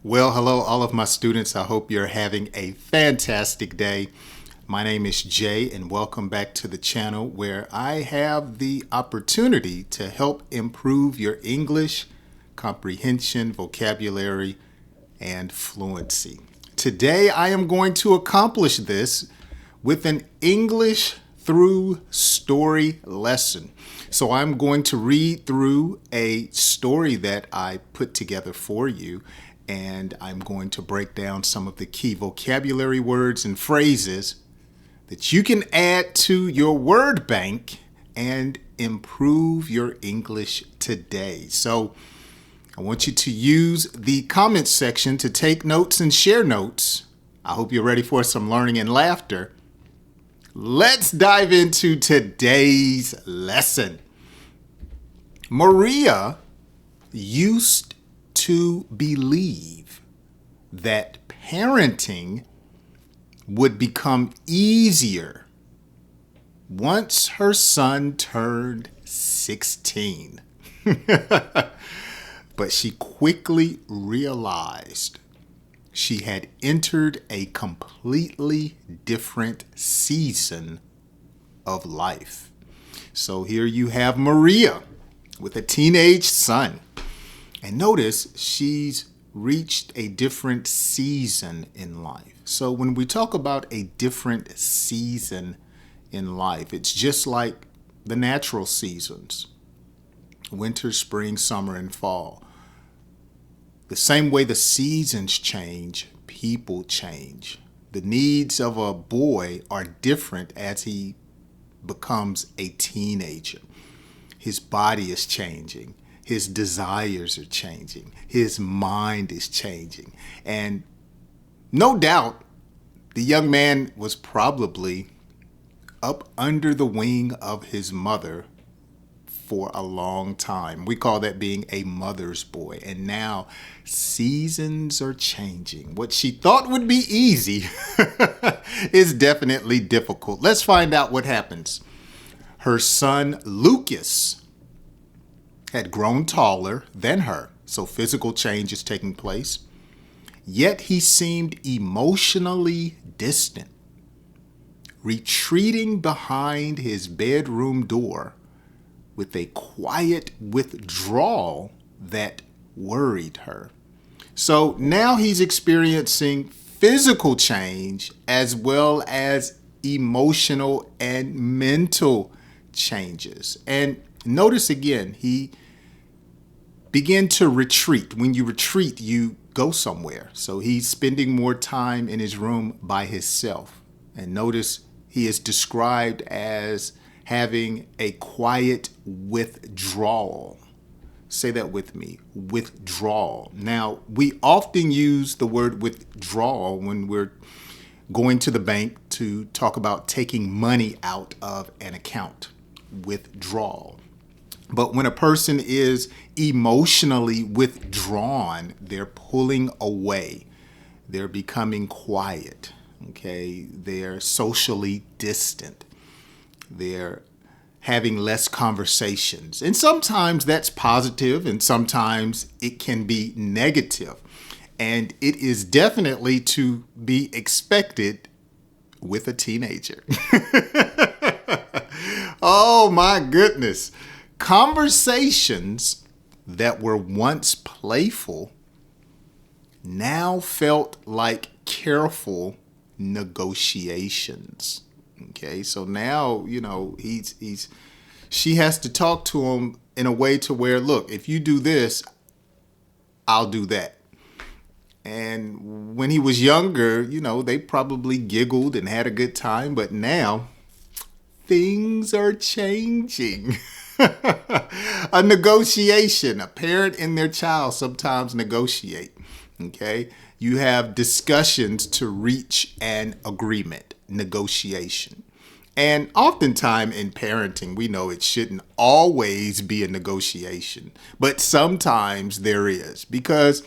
Well, hello, all of my students. I hope you're having a fantastic day. My name is Jay, and welcome back to the channel where I have the opportunity to help improve your English comprehension, vocabulary, and fluency. Today, I am going to accomplish this with an English through story lesson. So I'm going to read through a story that I put together for you, and I'm going to break down some of the key vocabulary words and phrases that you can add to your word bank and improve your English today. So I want you to use the comments section to take notes and share notes. I hope you're ready for some learning and laughter. Let's dive into today's lesson. Maria used to believe that parenting would become easier once her son turned 16. But she quickly realized she had entered a completely different season of life. So here you have Maria with a teenage son. And notice she's reached a different season in life. So when we talk about a different season in life, it's just like the natural seasons: winter, spring, summer, and fall. The same way the seasons change, people change. The needs of a boy are different as he becomes a teenager. His body is changing. His desires are changing. His mind is changing. And no doubt, the young man was probably up under the wing of his mother for a long time. We call that being a mother's boy. And now seasons are changing. What she thought would be easy is definitely difficult. Let's find out what happens. Her son, Lucas, had grown taller than her, so physical change is taking place. Yet he seemed emotionally distant, retreating behind his bedroom door with a quiet withdrawal that worried her. So now he's experiencing physical change as well as emotional and mental changes. And notice again, he began to retreat. When you retreat, you go somewhere. So he's spending more time in his room by himself. And notice he is described as having a quiet withdrawal. Say that with me, withdrawal. Now, we often use the word withdrawal when we're going to the bank to talk about taking money out of an account. Withdrawal. But when a person is emotionally withdrawn, they're pulling away. They're becoming quiet. Okay? They're socially distant. They're having less conversations. And sometimes that's positive and sometimes it can be negative. And it is definitely to be expected with a teenager. Oh my goodness. Conversations that were once playful now felt like careful negotiations. Okay, so now, she has to talk to him in a way to where, look, if you do this, I'll do that. And when he was younger, they probably giggled and had a good time, but now things are changing. A negotiation. A parent and their child sometimes negotiate. Okay? You have discussions to reach an agreement. Negotiation. And oftentimes in parenting, we know it shouldn't always be a negotiation. But sometimes there is. Because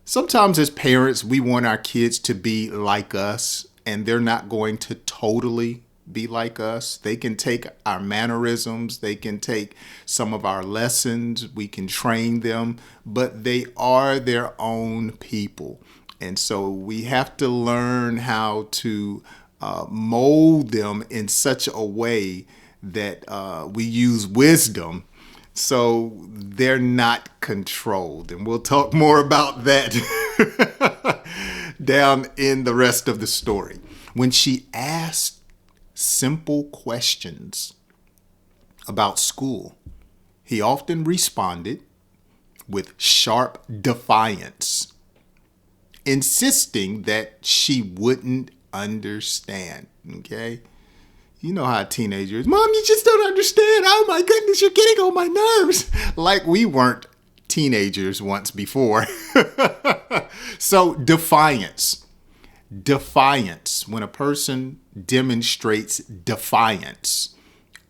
sometimes as parents, we want our kids to be like us. And they're not going to totally be like us. They can take our mannerisms. They can take some of our lessons. We can train them, but they are their own people. And so we have to learn how to mold them in such a way that we use wisdom so they're not controlled. And we'll talk more about that down in the rest of the story. When she asked simple questions about school, he often responded with sharp defiance, insisting that she wouldn't understand. Okay? You know how a teenager is. Mom, you just don't understand. Oh my goodness, you're getting on my nerves. Like we weren't teenagers once before. So defiance. Defiance. When a person demonstrates defiance,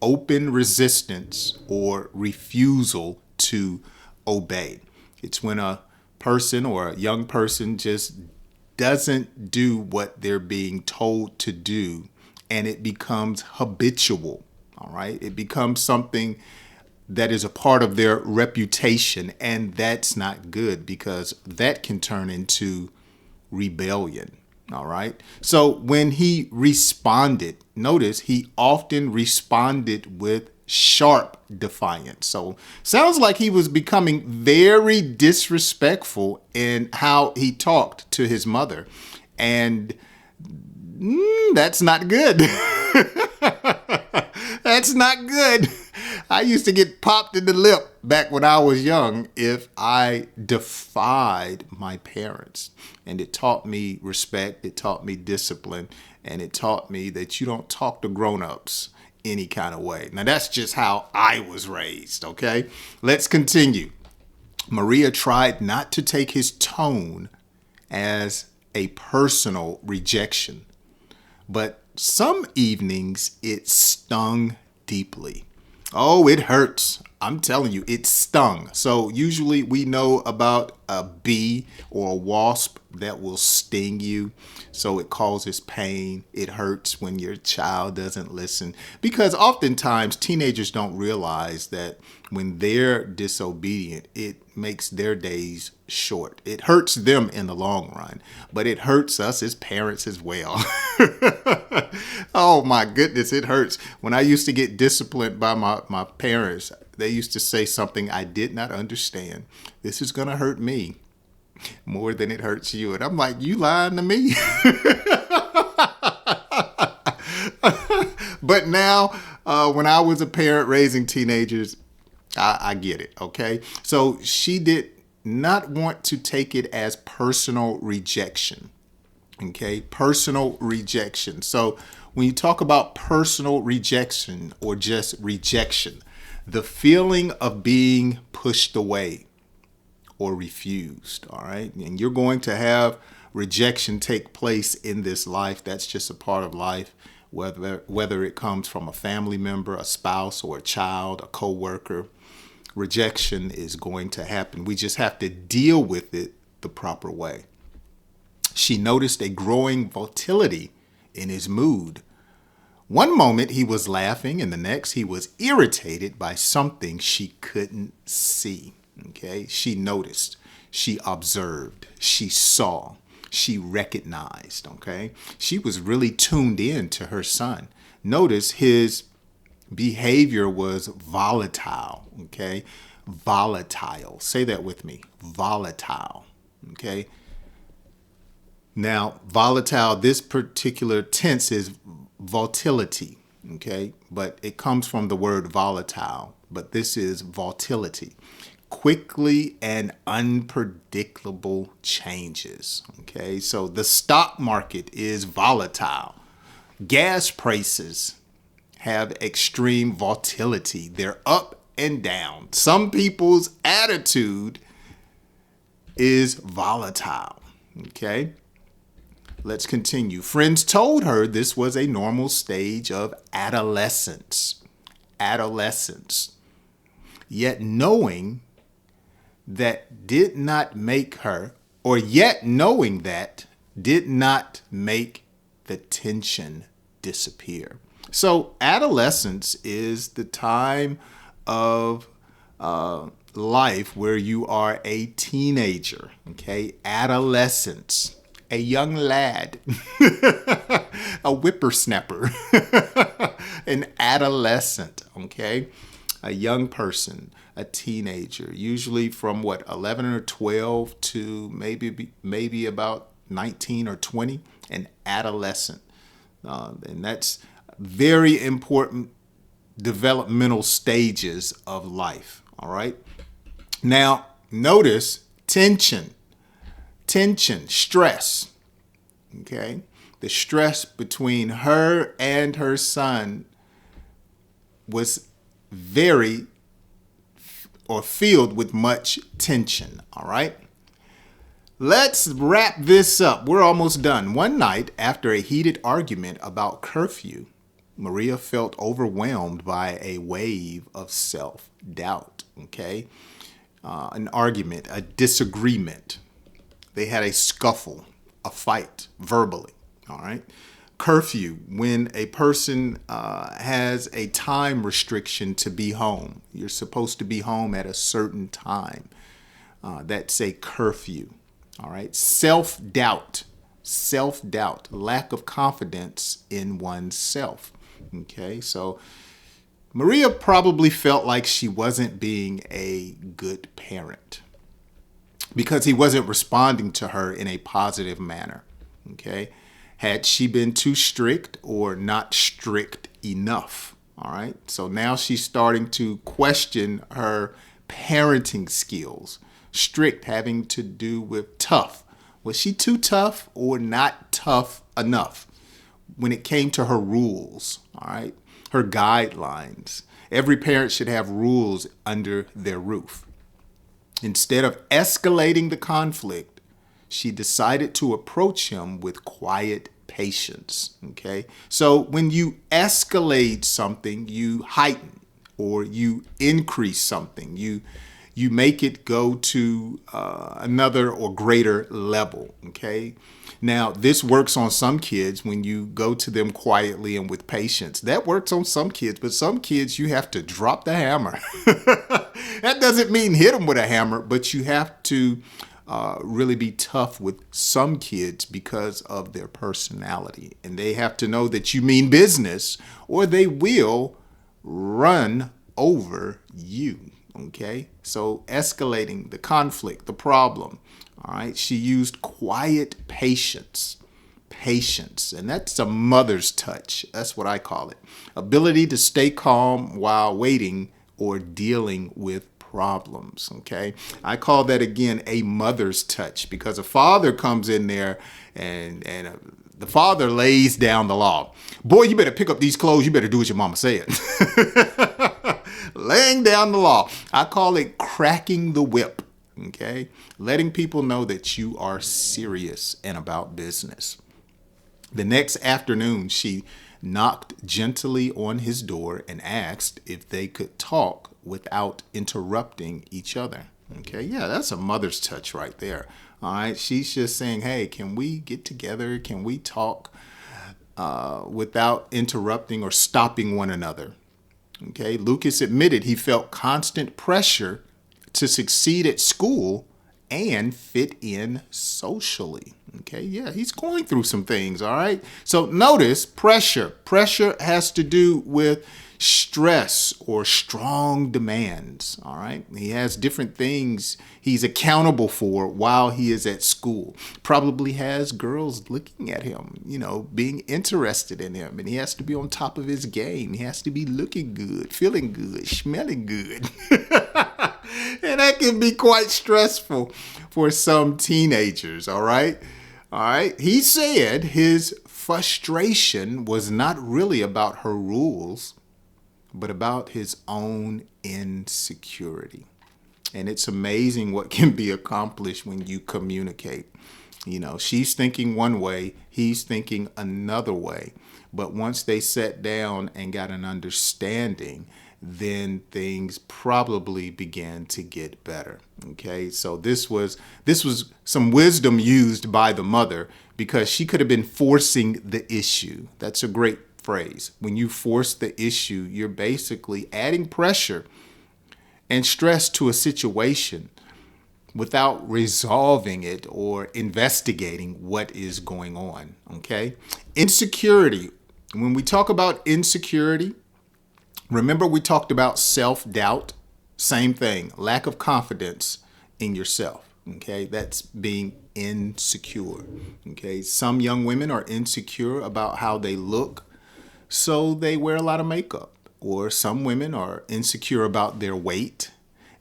open resistance, or refusal to obey. It's when a person or a young person just doesn't do what they're being told to do, and it becomes habitual. All right. It becomes something that is a part of their reputation, and that's not good because that can turn into rebellion. All right. So when he responded, notice he often responded with sharp defiance. So sounds like he was becoming very disrespectful in how he talked to his mother. And that's not good. That's not good. I used to get popped in the lip back when I was young if I defied my parents. And it taught me respect, it taught me discipline, and it taught me that you don't talk to grown-ups any kind of way. Now, that's just how I was raised, okay? Let's continue. Maria tried not to take his tone as a personal rejection, but some evenings it stung deeply. Oh, it hurts. I'm telling you, it stung. So usually we know about a bee or a wasp that will sting you. So it causes pain. It hurts when your child doesn't listen, because oftentimes teenagers don't realize that when they're disobedient, it makes their days short. It hurts them in the long run, but it hurts us as parents as well. Oh my goodness, it hurts. When I used to get disciplined by my parents, they used to say something I did not understand. This is going to hurt me more than it hurts you. And I'm like, you lying to me? But now, when I was a parent raising teenagers, I get it, okay? So she did not want to take it as personal rejection, okay? Personal rejection. So when you talk about personal rejection or just rejection, the feeling of being pushed away or refused, all right? And you're going to have rejection take place in this life. That's just a part of life, whether it comes from a family member, a spouse, or a child, a coworker. Rejection is going to happen. We just have to deal with it the proper way. She noticed a growing volatility in his mood. One moment he was laughing, and the next he was irritated by something she couldn't see. Okay, she noticed, she observed, she saw, she recognized. Okay, she was really tuned in to her son. Notice his behavior was volatile. Okay, volatile. Say that with me. Volatile. Okay. Now, volatile, this particular tense is volatility. Okay, but it comes from the word volatile, but this is volatility. Quickly and unpredictable changes. Okay, so the stock market is volatile. Gas prices have extreme volatility. They're up and down. Some people's attitude is volatile. Okay, let's continue. Friends told her this was a normal stage of adolescence. Adolescence. Yet knowing that did not make her, or yet knowing that did not make the tension disappear. So adolescence is the time of life where you are a teenager, okay? Adolescence, a young lad, a whippersnapper, an adolescent, okay? A young person, a teenager, usually from 11 or 12 to maybe about 19 or 20, an adolescent. And that's very important developmental stages of life, all right? Now, notice tension, stress, okay? The stress between her and her son was filled with much tension, all right? Let's wrap this up. We're almost done. One night, after a heated argument about curfew, Maria felt overwhelmed by a wave of self-doubt, okay? An argument, a disagreement. They had a scuffle, a fight, verbally, all right? Curfew, when a person has a time restriction to be home. You're supposed to be home at a certain time. That's a curfew, all right? Self-doubt, lack of confidence in oneself, okay? So Maria probably felt like she wasn't being a good parent because he wasn't responding to her in a positive manner, okay? Had she been too strict or not strict enough, all right? So now she's starting to question her parenting skills. Strict having to do with tough. Was she too tough or not tough enough when it came to her rules, all right? Her guidelines. Every parent should have rules under their roof. Instead of escalating the conflict, she decided to approach him with quiet patience, okay? So when you escalate something, you heighten or you increase something. You make it go to another or greater level, okay? Now, this works on some kids when you go to them quietly and with patience. That works on some kids, but some kids you have to drop the hammer. That doesn't mean hit them with a hammer, but you have to really be tough with some kids because of their personality. And they have to know that you mean business or they will run over you. Okay, so escalating the conflict, the problem. All right, she used quiet patience, and that's a mother's touch. That's what I call it. Ability to stay calm while waiting or dealing with problems. Okay, I call that again a mother's touch because a father comes in there and the father lays down the law. Boy, you better pick up these clothes. You better do what your mama said. Laying down the law. I call it cracking the whip, okay? Letting people know that you are serious and about business. The next afternoon, she knocked gently on his door and asked if they could talk without interrupting each other. Okay, yeah, that's a mother's touch right there. All right, she's just saying, hey, can we get together? Can we talk without interrupting or stopping one another? Okay, Lucas admitted he felt constant pressure to succeed at school and fit in socially. Okay, yeah, he's going through some things, all right? So notice pressure. Pressure has to do with stress or strong demands, all right? He has different things he's accountable for while he is at school. Probably has girls looking at him, being interested in him, and he has to be on top of his game. He has to be looking good, feeling good, smelling good. And that can be quite stressful for some teenagers, all right? All right. He said his frustration was not really about her rules, but about his own insecurity. And it's amazing what can be accomplished when you communicate. She's thinking one way, he's thinking another way. But once they sat down and got an understanding, then things probably began to get better. Okay, so this was some wisdom used by the mother because she could have been forcing the issue. That's a great phrase. When you force the issue, you're basically adding pressure and stress to a situation without resolving it or investigating what is going on, okay? Insecurity. When we talk about insecurity, remember we talked about self-doubt? Same thing, lack of confidence in yourself, okay? That's being insecure, okay? Some young women are insecure about how they look, so they wear a lot of makeup. Or some women are insecure about their weight,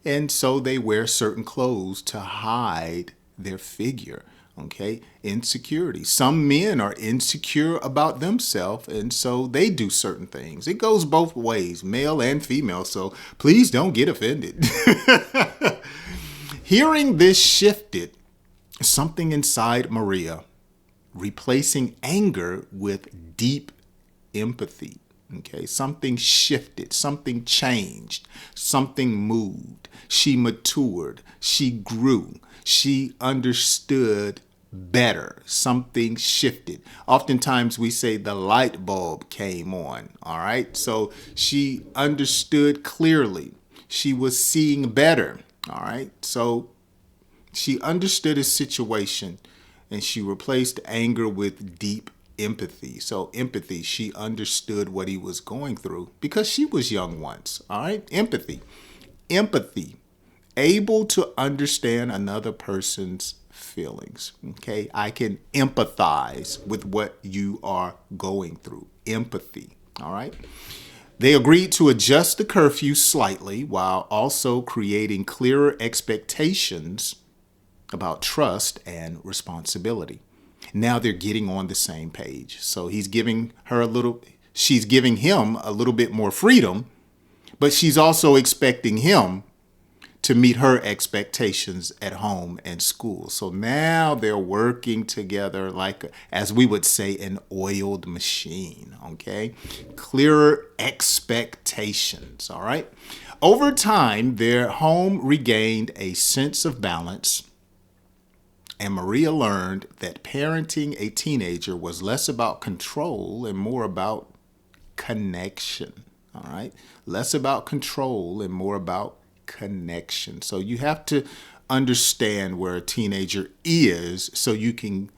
and so they wear certain clothes to hide their figure, okay? Insecurity. Some men are insecure about themselves, and so they do certain things. It goes both ways, male and female, so please don't get offended. Hearing this shifted something inside Maria, replacing anger with deep empathy. Okay, something shifted, something changed, something moved. She matured, she grew, she understood better. Something shifted. Oftentimes we say the light bulb came on, all right? So she understood clearly. She was seeing better, all right? So she understood his situation and she replaced anger with deep empathy. So empathy, she understood what he was going through because she was young once. All right. Empathy, able to understand another person's feelings. Okay. I can empathize with what you are going through. Empathy. All right. They agreed to adjust the curfew slightly while also creating clearer expectations about trust and responsibility. Now they're getting on the same page. So she's giving him a little bit more freedom, but she's also expecting him to meet her expectations at home and school. So now they're working together like, as we would say, an oiled machine, okay? Clearer expectations, all right? Over time, their home regained a sense of balance. And Maria learned that parenting a teenager was less about control and more about connection. All right. Less about control and more about connection. So you have to understand where a teenager is so you can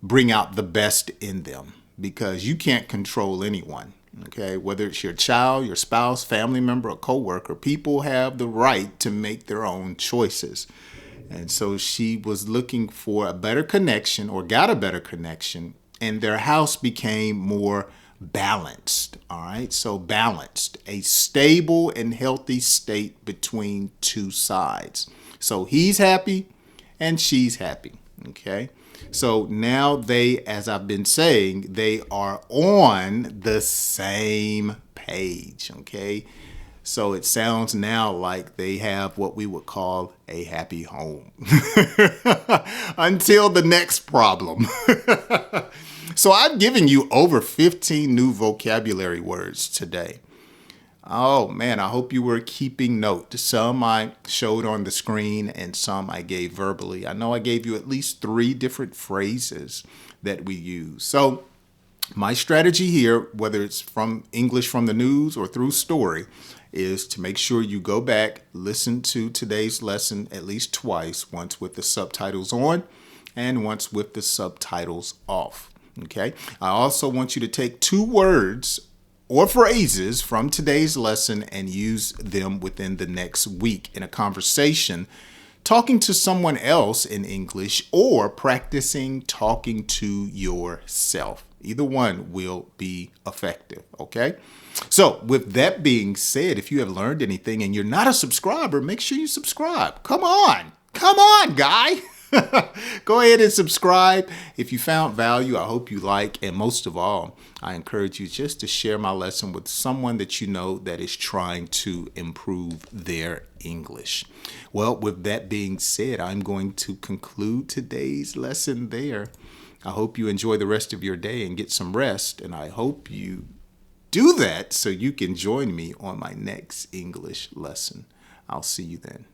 bring out the best in them, because you can't control anyone. Okay. Whether it's your child, your spouse, family member, or coworker, people have the right to make their own choices. And so she was looking for a better connection, or got a better connection, and their house became more balanced. All right. So balanced, a stable and healthy state between two sides. So he's happy and she's happy. Okay. So now they, as I've been saying, they are on the same page. Okay. So it sounds now like they have what we would call a happy home until the next problem. So I've given you over 15 new vocabulary words today. Oh man, I hope you were keeping note. Some I showed on the screen and some I gave verbally. I know I gave you at least 3 different phrases that we use. So my strategy here, whether it's from English from the news or through story, is to make sure you go back, listen to today's lesson at least twice, once with the subtitles on and once with the subtitles off. Okay. I also want you to take 2 words or phrases from today's lesson and use them within the next week in a conversation, talking to someone else in English or practicing talking to yourself. Either one will be effective, okay? So with that being said, if you have learned anything and you're not a subscriber, make sure you subscribe. Come on, guy. Go ahead and subscribe. If you found value, I hope you like. And most of all, I encourage you just to share my lesson with someone that you know that is trying to improve their English. Well, with that being said, I'm going to conclude today's lesson there. I hope you enjoy the rest of your day and get some rest. And I hope you do that so you can join me on my next English lesson. I'll see you then.